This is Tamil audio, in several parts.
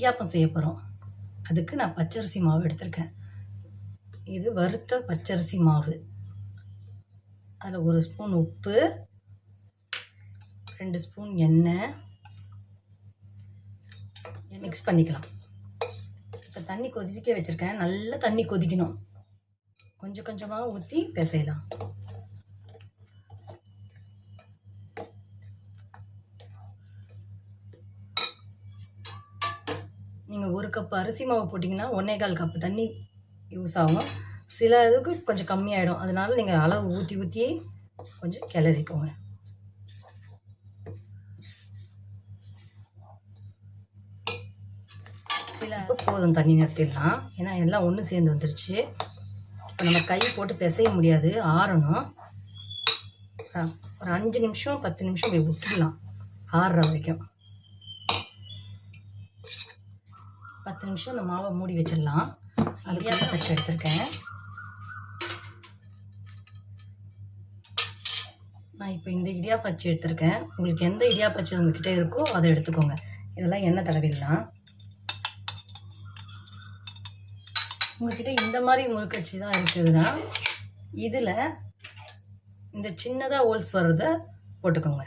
இடியாப்பம் செய்ய போகிறோம். அதுக்கு நான் பச்சரிசி மாவு எடுத்திருக்கேன். இது வறுத்த பச்சரிசி மாவு. அதில் 1 ஸ்பூன் உப்பு, 2 ஸ்பூன் எண்ணெய் மிக்ஸ் பண்ணிக்கலாம். இப்போ தண்ணி கொதிக்க வச்சுருக்கேன். நல்லா தண்ணி கொதிக்கணும். கொஞ்சம் கொஞ்சமாக ஊற்றி பிசையலாம். நீங்கள் 1 கப் அரிசி மாவு போட்டிங்கன்னா 1.25 கப் தண்ணி யூஸ் ஆகும். சில இதுக்கு கொஞ்சம் கம்மியாயிடும். அதனால நீங்கள் அளவு ஊற்றி ஊற்றி கொஞ்சம் கிளறிக்கோங்க. சில போதும், தண்ணி நிறுத்திடலாம். ஏன்னா எல்லாம் ஒன்று சேர்ந்து வந்துருச்சு. இப்போ நம்ம கை போட்டு பிசைய முடியாது, ஆறணும். ஒரு 5 நிமிஷம் 10 நிமிஷம் இப்படி விட்டுடலாம், ஆறுற வரைக்கும். 10 நிமிஷம் இந்த மாவை மூடி வச்சிடலாம். அதுக்காக பச்சை எடுத்திருக்கேன். நான் இப்போ இந்த இடியாப்பச்சி எடுத்திருக்கேன். உங்களுக்கு எந்த இடியாப்பச்சி உங்ககிட்ட இருக்கோ அதை எடுத்துக்கோங்க. இதெல்லாம் எண்ணெய் தடவிடலாம். உங்ககிட்ட இந்த மாதிரி முறுக்கச்சி தான் இருக்குதுன்னா இதில் இந்த சின்னதாக ஹோல்ஸ் வர்றதை போட்டுக்கோங்க.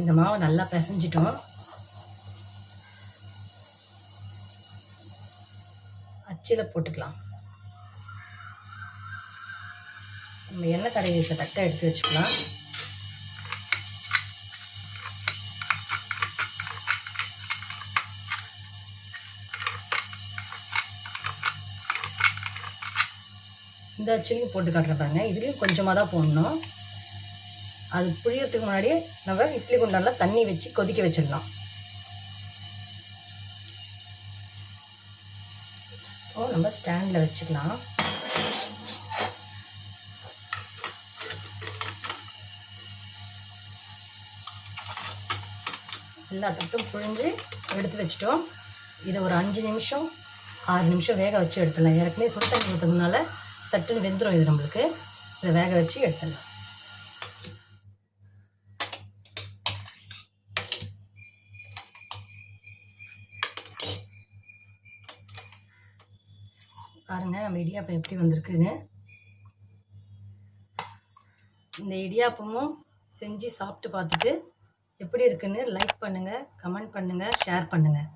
இந்த மாவை நல்லா பிசைஞ்சிட்டோம். அச்சில் போட்டுக்கலாம். நம்ம எண்ணெய் தடவி வச்ச தட்டை எடுத்து வச்சுக்கலாம். இந்த அச்சிலையும் போட்டு காட்டுறேன் பாருங்க. இதுலேயும் கொஞ்சமாக தான் போடணும். அது புழியறதுக்கு முன்னாடியே நம்ம இட்லி குண்டானில் தண்ணி வச்சு கொதிக்க வச்சிடலாம். நம்ம ஸ்டாண்டில் வச்சுக்கலாம். எல்லா தட்டும் புழிஞ்சு எடுத்து வச்சிட்டோம். இதை ஒரு 5 நிமிஷம் 6 நிமிஷம் வேக வச்சு எடுத்துடலாம். ஏற்கனவே சுடு தண்ணி ஊற்றுறதுனால சட்டுன்னு வெந்துடும். இது நம்மளுக்கு இதை வேக வச்சு எடுத்துடலாம். பாருங்கள் நம்ம இடியாப்பம் எப்படி வந்திருக்குன்னு. இந்த இடியாப்பமும் செஞ்சு சாப்பிட்டு பார்த்துட்டு எப்படி இருக்குன்னு லைக் பண்ணுங்கள், கமெண்ட் பண்ணுங்கள், ஷேர் பண்ணுங்கள்.